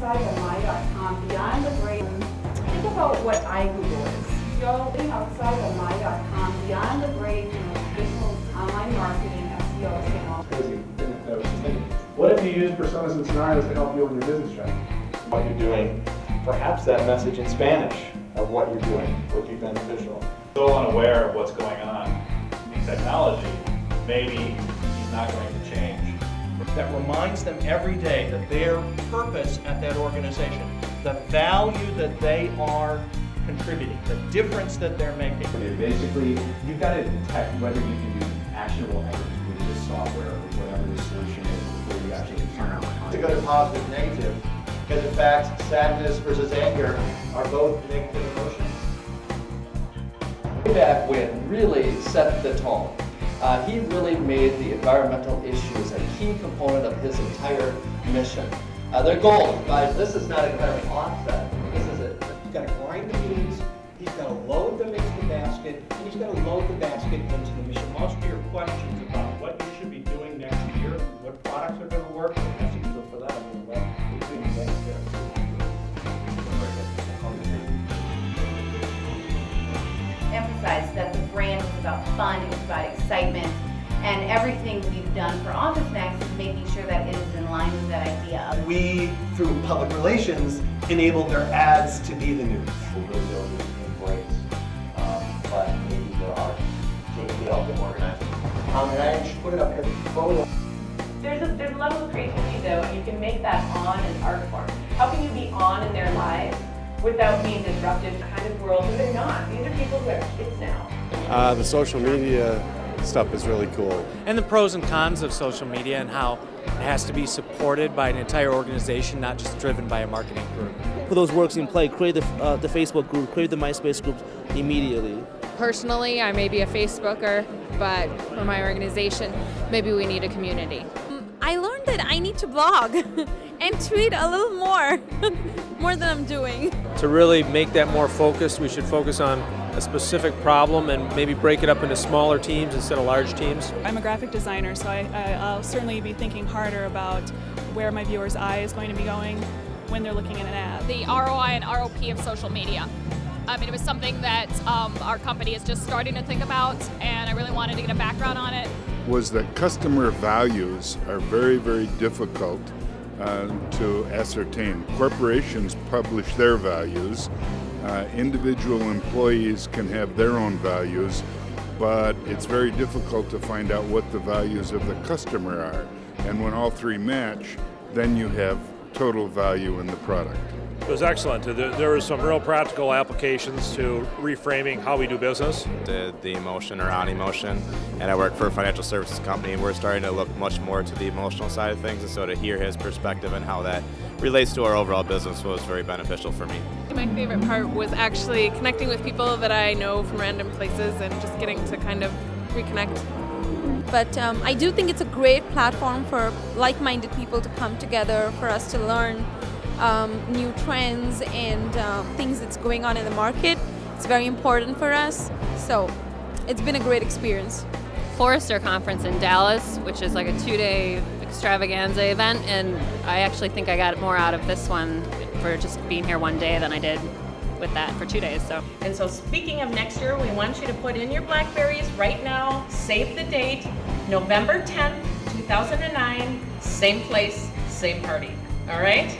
outside of my.com, beyond the great. Think about what iGoogle is. Go think outside of my.com, beyond the great, traditional online marketing, SEO channels. Crazy. I was just thinking, what if you use personas and scenarios to help you on your business strategy? What you're doing, perhaps that message in Spanish of what you're doing would be beneficial. So unaware of what's going on in technology, maybe he's not going to change. That reminds them every day that their purpose at that organization, the value that they are contributing, the difference that they're making. Basically, you've got to detect whether you can do actionable items with this software or whatever the solution is before you actually can turn on. To go to positive, negative, because in fact, sadness versus anger are both negative emotions. Way back when really set the tone. He really made the environmental issues a key component of his entire mission. Their goal, guys, this is not a kind of offset. This is it. He's got to grind the beans, he's got to load them into the basket, and he's got to load the basket into the mission. Most of your questions about what you should be doing next year, what products are going to work, what messages are for that, I'm going to let between you guys there. Emphasize that the brand was about fun, it was about excitement, and everything we've done for OfficeMax is making sure that it is in line with that idea. We, through public relations, enable their ads to be the news. We really don't need to embrace, but maybe there are things to help them organize. And I should put it up here. Photo. There's a level of creativity though, and you can make that on an art form. How can you be on in their lives without being disruptive kind of world? And they're not. These are people who have kids now. The social media stuff is really cool. And the pros and cons of social media and how it has to be supported by an entire organization, not just driven by a marketing group. Put those works in play, create the Facebook group, create the MySpace groups immediately. Personally, I may be a Facebooker, but for my organization, maybe we need a community. I learned that I need to blog and tweet a little more than I'm doing. To really make that more focused, we should focus on a specific problem and maybe break it up into smaller teams instead of large teams. I'm a graphic designer, so I'll certainly be thinking harder about where my viewer's eye is going to be going when they're looking at an ad. The ROI and ROP of social media. I mean, it was something that our company is just starting to think about, and I really wanted to get a background on it. Was that customer values are very, very difficult to ascertain. Corporations publish their values. Individual employees can have their own values, but it's very difficult to find out what the values of the customer are. And when all three match, then you have total value in the product. It was excellent. There were some real practical applications to reframing how we do business. Did the emotion or on-emotion, and I work for a financial services company, and we're starting to look much more to the emotional side of things, and so to hear his perspective and how that relates to our overall business was very beneficial for me. My favorite part was actually connecting with people that I know from random places and just getting to kind of reconnect. But I do think it's a great platform for like-minded people to come together, for us to learn new trends and things that's going on in the market. It's very important for us, so it's been a great experience. Forrester conference in Dallas, which is like a 2-day extravaganza event, and I actually think I got more out of this one for just being here one day than I did with that for 2 days. And so speaking of next year, we want you to put in your Blackberries right now, save the date, November 10th, 2009, same place, same party. All right?